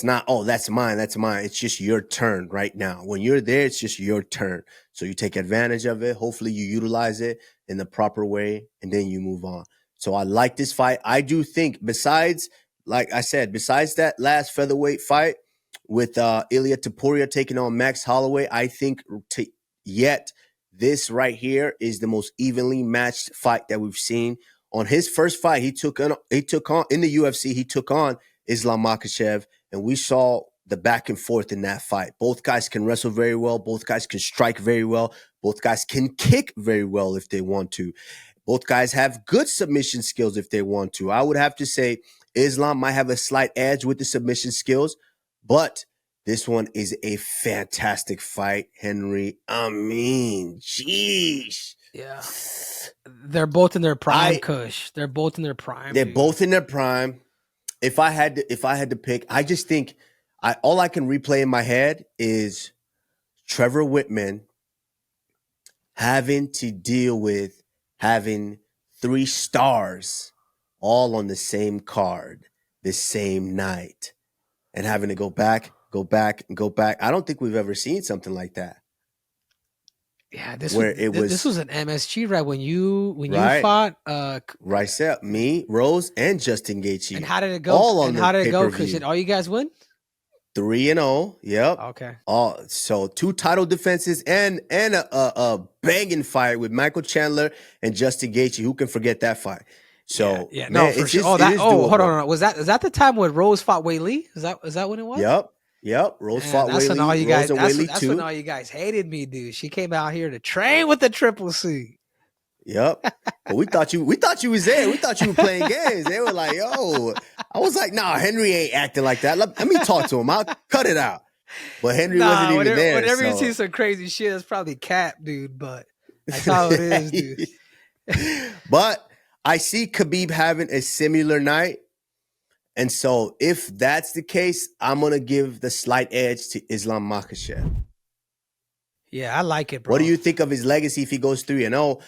not, oh, that's mine. It's just your turn right now. When you're there, it's just your turn. So you take advantage of it. Hopefully you utilize it in the proper way, and then you move on. So I like this fight. I do think besides that last featherweight fight with Ilia Topuria taking on Max Holloway, I think this right here is the most evenly matched fight that we've seen. On his first fight, he took on in the UFC, he took on Islam Makhachev, and we saw the back and forth in that fight. Both guys can wrestle very well. Both guys can strike very well. Both guys can kick very well if they want to. Both guys have good submission skills if they want to. I would have to say Islam might have a slight edge with the submission skills, but this one is a fantastic fight, Henry. I mean, jeez. Yeah. They're both in their prime, Kush. They're both in their prime. They're both in their prime. If I had to pick, I just think all I can replay in my head is Trevor Whitman having to deal with having 3 stars all on the same card, the same night, and having to go back. I don't think we've ever seen something like that. Yeah, this was an MSG, right? When you Right. fought Ricep, me, Rose, and Justin Gaethje. and how did it go? All on and the how did it go? pay-per-view. Did all you guys win? 3-0. Yep. Okay. So 2 title defenses and a banging fight with Michael Chandler and Justin Gaethje. Who can forget that fight? So yeah, man, no, for sure. Hold on. Was that the time when Rose fought Wei Lee? Is that when it was? Yep. Rose Man, fought that's Wei when Lee. all you guys. Rose and Wei Lee That's too. when all you guys hated me, dude. She came out here to train with the Triple C. Yep. But we thought you was there. We thought you were playing games. They were like, yo. I was like, nah, Henry ain't acting like that. Let me talk to him. I'll cut it out. But Henry wasn't even there. Whenever you see some crazy shit, it's probably cap, dude. But that's how it is, dude. But I see Khabib having a similar night. And so if that's the case, I'm going to give the slight edge to Islam Makhachev. Yeah, I like it, bro. What do you think of his legacy if he goes 3-0?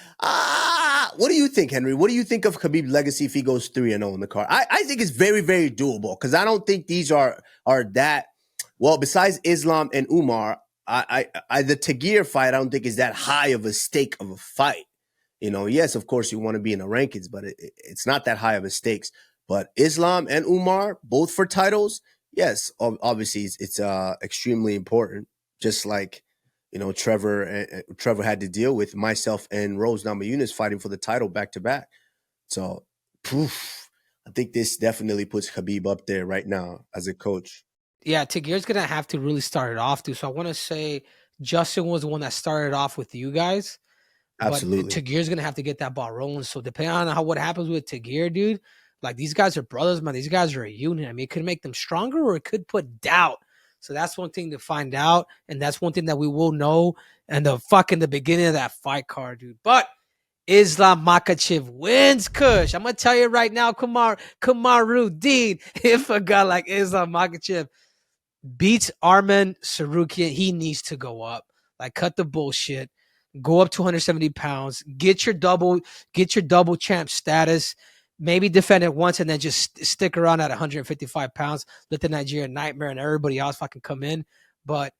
What do you think, Henry? What do you think of Khabib's legacy if he goes 3-0 in the card? I think it's very, very doable because I don't think these are that. Well, besides Islam and Umar, the Tagir fight, I don't think is that high of a stake of a fight. You know, yes, of course you want to be in the rankings, but it's not that high of a stakes. But Islam and Umar, both for titles, yes, obviously it's extremely important. Just like, you know, Trevor had to deal with myself and Rose Namajunas fighting for the title back to back. So, I think this definitely puts Khabib up there right now as a coach. Yeah, Tagir's gonna have to really start it off, dude. So I want to say Justin was the one that started off with you guys. Absolutely. But Tagir's gonna have to get that ball rolling. So depending on what happens with Tagir, dude, like these guys are brothers, man. These guys are a unit. I mean, it could make them stronger or it could put doubt. So that's one thing to find out, and that's one thing that we will know in the beginning of that fight card, dude. But Islam Makhachev wins, Kush. I'm gonna tell you right now, Kamaru Dean, if a guy like Islam Makhachev beats Arman Sarukian, he needs to go up. Like, cut the bullshit. Go up 270 pounds. Get your double champ status. Maybe defend it once and then just stick around at 155 pounds. Let the Nigerian Nightmare and everybody else fucking come in. But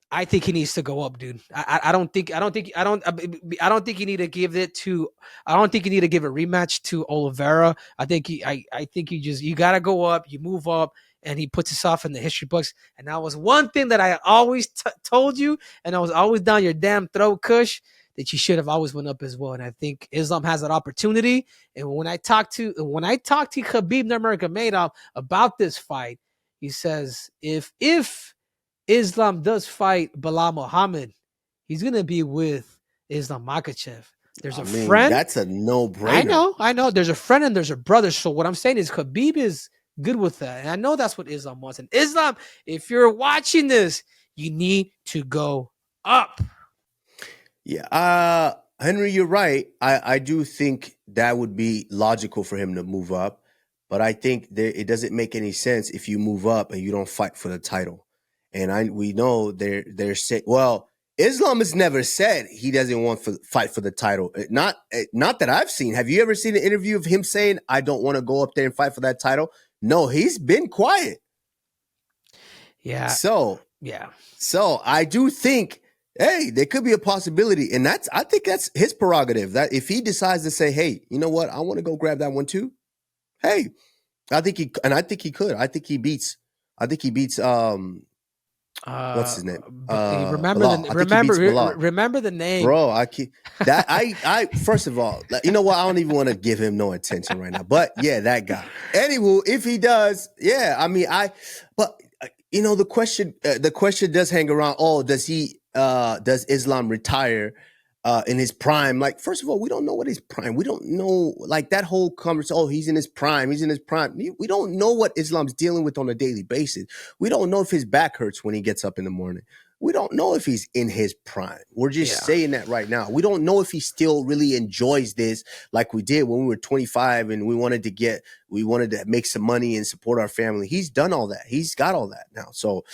I think he needs to go up, dude. I don't think you need to give it to. I don't think you need to give a rematch to Oliveira. I think you gotta go up. You move up, and he puts himself in the history books. And that was one thing that I always told you, and I was always down your damn throat, Kush, that you should have always went up as well. And I think Islam has that opportunity. And when I talked to Khabib Nurmagomedov about this fight, he says if Islam does fight Bilal Muhammad, he's gonna be with Islam Makhachev. There's a friend. That's a no-brainer. I know. There's a friend and there's a brother. So what I'm saying is Khabib is good with that. And I know that's what Islam wants. And Islam, if you're watching this, you need to go up. Yeah. Henry, you're right. I do think that would be logical for him to move up. But I think it doesn't make any sense if you move up and you don't fight for the title. And we know they're saying, well, Islam has never said he doesn't want to fight for the title. Not that I've seen. Have you ever seen an interview of him saying, I don't want to go up there and fight for that title? No, he's been quiet. Yeah. So I do think, hey, there could be a possibility. And I think that's his prerogative. That if he decides to say, hey, you know what? I want to go grab that one too. Hey, I think he could. I think he beats what's his name? Remember the name, bro. I first of all, you know what? I don't even want to give him no attention right now. But yeah, that guy. Anywho, if he does, yeah, I mean, but you know, the question does hang around. Oh, does Islam retire in his prime? Like, first of all, we don't know what his prime. We don't know, like, that whole conversation. Oh, he's in his prime. We don't know what Islam's dealing with on a daily basis. We don't know if his back hurts when he gets up in the morning. We don't know if he's in his prime. We're just saying that right now. We don't know if he still really enjoys this like we did when we were 25 and we wanted to make some money and support our family. He's done all that. He's got all that now. So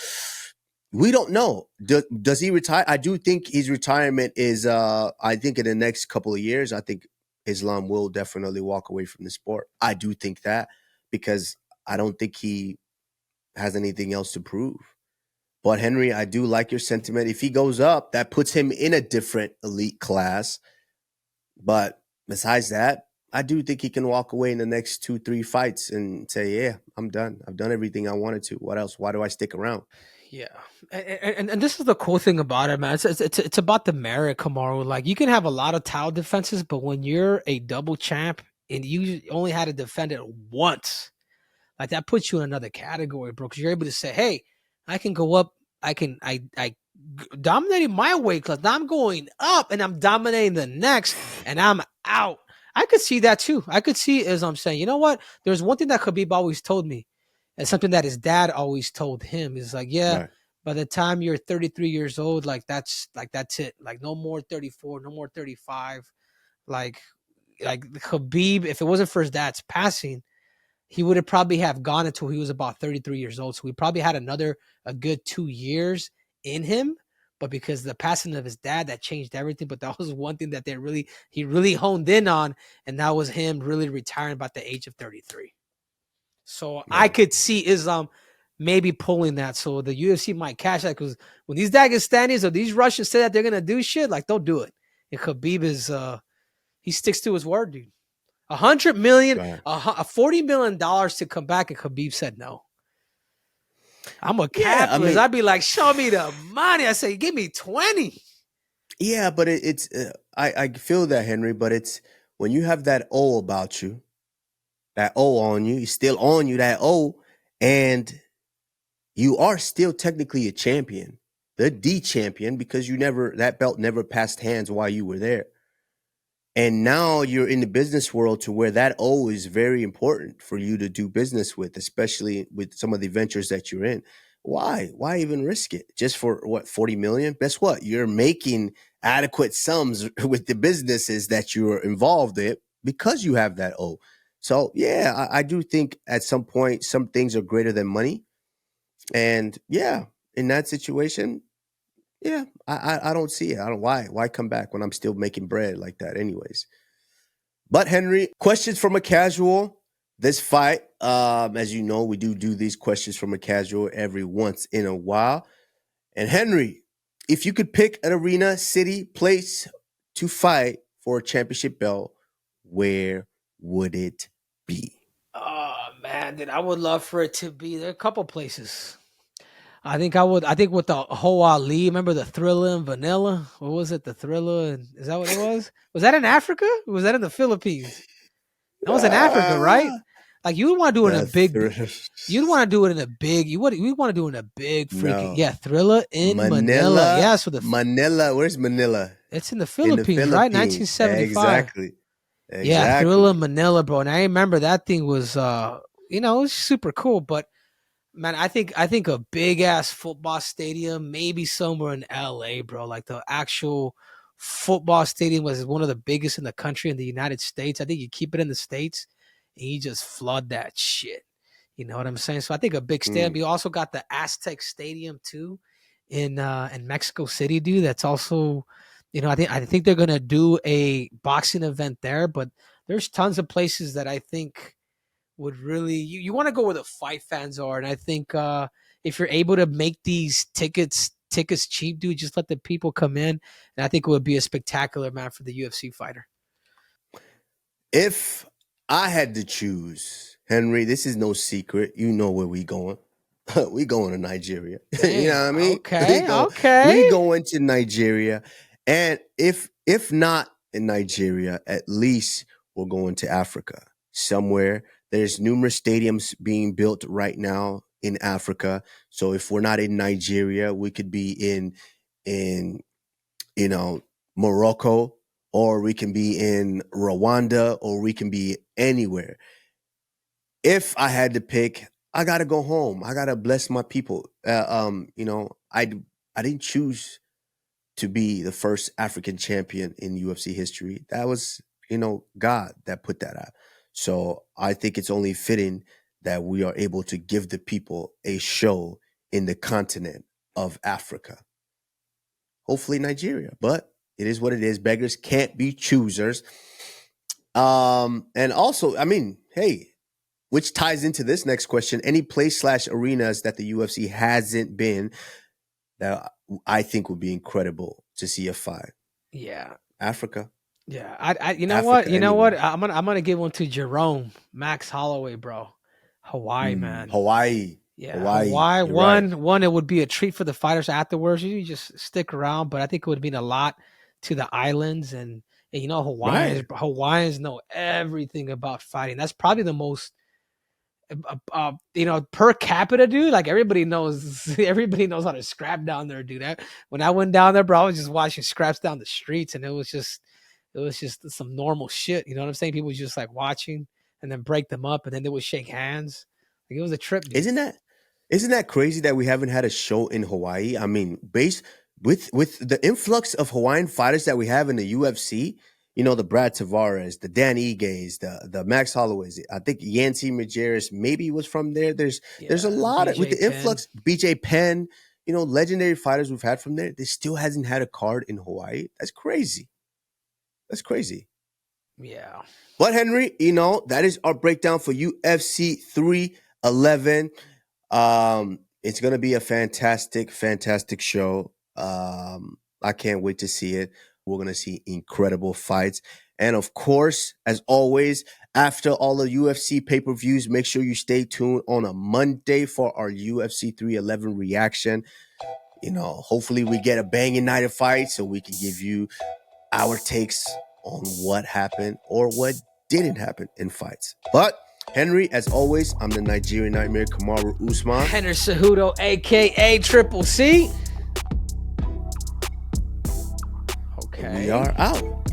we don't know. Does he retire? I do think his retirement is, I think in the next couple of years, I think Islam will definitely walk away from the sport. I do think that, because I don't think he has anything else to prove. But Henry, I do like your sentiment. If he goes up, that puts him in a different elite class. But besides that, I do think he can walk away in the next 2-3 fights and say, yeah, I'm done. I've done everything I wanted to. What else? Why do I stick around? Yeah, and this is the cool thing about it, man. It's about the merit, Kamaru. Like, you can have a lot of title defenses, but when you're a double champ and you only had to defend it once, like, that puts you in another category, bro. Because you're able to say, "Hey, I can go up. I dominated my weight class. Now I'm going up and I'm dominating the next, and I'm out." I could see that too. I could see, as I'm saying, you know what? There's one thing that Khabib always told me, and something that his dad always told him is like, yeah, Right. by the time you're 33 years old, that's it. Like, no more 34, no more 35. Like Khabib, if it wasn't for his dad's passing, he would have probably have gone until he was about 33 years old. So we probably had a good 2 years in him. But because the passing of his dad, that changed everything. But that was one thing that he really honed in on, and that was him really retiring about the age of 33. So Right. I could see Islam maybe pulling that. So the UFC might catch that, because when these Dagestanis or these Russians say that they're gonna do shit, like, they'll do it. And Khabib is he sticks to his word, dude. $100 million, Right. $40 million to come back, and Khabib said no. I'm a Yeah, capitalist. I'd be like, show me the money. I say, give me 20. Yeah, but it's I feel that, Henry, but it's when you have that O about you, that O on you, it's still on you, that O, and you are still technically a champion, the D champion, because that belt never passed hands while you were there. And now you're in the business world to where that O is very important for you to do business with, especially with some of the ventures that you're in. Why? Why even risk it? Just for what, 40 million? Guess what? You're making adequate sums with the businesses that you're involved in because you have that O. So yeah, I do think at some point some things are greater than money. And yeah, in that situation, yeah, I don't see it. I don't why come back when I'm still making bread like that anyways. But Henry, questions from a casual. This fight, as you know, we do these questions from a casual every once in a while. And Henry, if you could pick an arena, city, place to fight for a championship belt, where would it be? Oh, man, dude, I would love for it to be. There are a couple places. I think with the whole Ali, remember the Thriller and Vanilla? What was it? The Thriller, and is that what it was? Was that in Africa? Or was that in the Philippines? That was in Africa, right? Ah, Like, you would want to do it in a big. the You'd want to do it in a big. You want to do it in a big freaking, no, yeah, Thriller in Manila. Yeah, so Manila. Where's Manila? it's in the In the Philippines, right? Philippines. 1975. Yeah, Thriller Exactly. Manila, bro. And I remember that thing was it was super cool. But man, I think a big ass football stadium, maybe somewhere in LA, bro. Like, the actual football stadium was one of the biggest in the country, in the United States. I think you keep it in the States and you just flood that shit. You know what I'm saying? So I think a big stadium. Mm. You also got the Aztec Stadium too in Mexico City, dude. That's also, I think they're gonna do a boxing event there, but there's tons of places that I think would really, you want to go where the fight fans are. And I think if you're able to make these tickets cheap, dude, just let the people come in. And I think it would be a spectacular, man, for the UFC fighter. If I had to choose, Henry, this is no secret. You know where we going. We going to Nigeria. You know what I mean? Okay, We okay. going to Nigeria. And if not in Nigeria, at least we're going to Africa somewhere. There's numerous stadiums being built right now in Africa. So if we're not in Nigeria, we could be in Morocco, or we can be in Rwanda, or we can be anywhere. If I had to pick, I gotta go home. I gotta bless my people. I didn't choose to be the first African champion in UFC history. That was, God that put that out. So I think it's only fitting that we are able to give the people a show in the continent of Africa. Hopefully Nigeria, but it is what it is. Beggars can't be choosers. And also, I mean, hey, which ties into this next question. Any place/arenas that the UFC hasn't been that I think would be incredible to see a fight? Yeah. Africa. Yeah. I you know Africa, what? You know what? anywhere. I'm gonna give one to Jerome, Max Holloway, bro. Hawaii, man. Hawaii. Yeah, Hawaii. Hawaii. You're right. One, it would be a treat for the fighters afterwards. You just stick around, but I think it would mean a lot to the islands and you know, Right. Hawaiians know everything about fighting. That's probably the most you know, per capita, dude. Like everybody knows how to scrap down there, dude. When I went down there, bro, I was just watching scraps down the streets, and it was just some normal shit. You know what I'm saying? People was just like watching and then break them up, and then they would shake hands. Like it was a trip, dude. Isn't that crazy that we haven't had a show in Hawaii? I mean, based with the influx of Hawaiian fighters that we have in the UFC, you know, the Brad Tavares, the Dan Igues, the Max Holloways. I think Yancy Majerus maybe was from there. There's a lot of, with the influx, BJ Penn, you know, legendary fighters we've had from there. There still hasn't had a card in Hawaii. That's crazy. That's crazy. Yeah. But Henry, you know, that is our breakdown for UFC 311. It's gonna be a fantastic show. I can't wait to see it. We're gonna see incredible fights. And of course, as always, after all the UFC pay-per-views, make sure you stay tuned on a Monday for our UFC 311 reaction. You know, hopefully we get a banging night of fights so we can give you our takes on what happened or what didn't happen in fights. But Henry, as always, I'm the Nigerian Nightmare, Kamaru Usman. Henry Cejudo, a.k.a. Triple C. Okay. We are out.